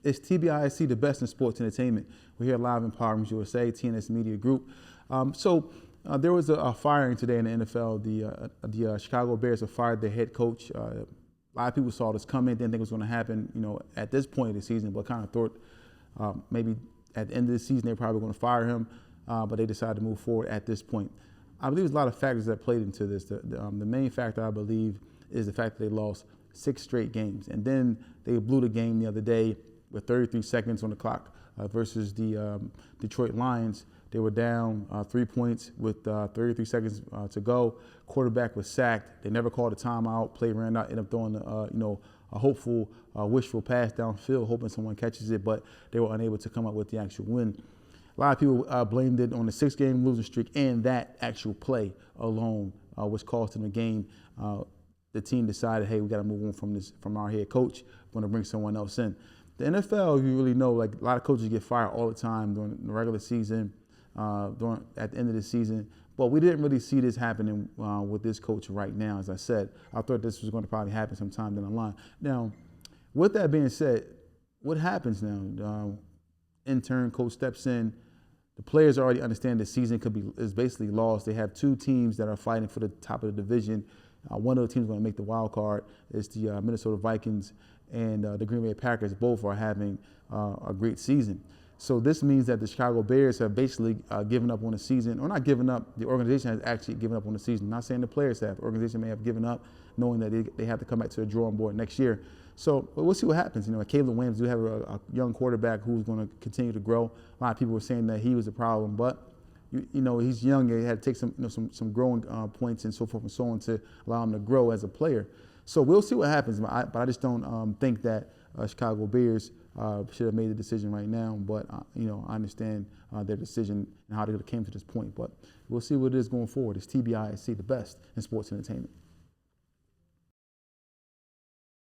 It's TBISE, the best in sports entertainment. We're here live in Powers USA, TNS Media Group. There was a firing today in the NFL. The Chicago Bears have fired their head coach. A lot of people saw this coming, didn't think it was going to happen, at this point of the season, but kind of thought maybe at the end of the season they're probably going to fire him, but they decided to move forward at this point. I believe there's a lot of factors that played into this. The main factor, I believe, is the fact that they lost 6 straight games. And then they blew the game the other day with 33 seconds on the clock versus the Detroit Lions. They were down 3 points with 33 seconds to go. Quarterback was sacked. They never called a timeout. Play ran out, ended up throwing a hopeful, wishful pass downfield, hoping someone catches it, but they were unable to come up with the actual win. A lot of people blamed it on the 6-game losing streak and that actual play alone, which cost them the game. The team decided, hey, we got to move on from our head coach. We're going to bring someone else in. The NFL, you really know, like a lot of coaches get fired all the time during the regular season, at the end of the season. But we didn't really see this happening with this coach right now. As I said, I thought this was going to probably happen sometime down the line. Now, with that being said, what happens now? Intern coach steps in. The players already understand the season is basically lost. They have 2 teams that are fighting for the top of the division. One of the teams going to make the wild card is the Minnesota Vikings and the Green Bay Packers. Both are having a great season. So this means that the Chicago Bears have basically given up on the season, or not given up. The organization has actually given up on the season. Not saying the players have. The organization may have given up, knowing that they have to come back to the drawing board next year. So we'll see what happens. Caleb Williams do have a young quarterback who's going to continue to grow. A lot of people were saying that he was a problem, but he's young. He had to take some growing points and so forth and so on to allow him to grow as a player. So we'll see what happens. But I just don't think that Chicago Bears should have made the decision right now. But I understand their decision and how they came to this point. But we'll see what it is going forward. It's TBISE, the best in sports entertainment.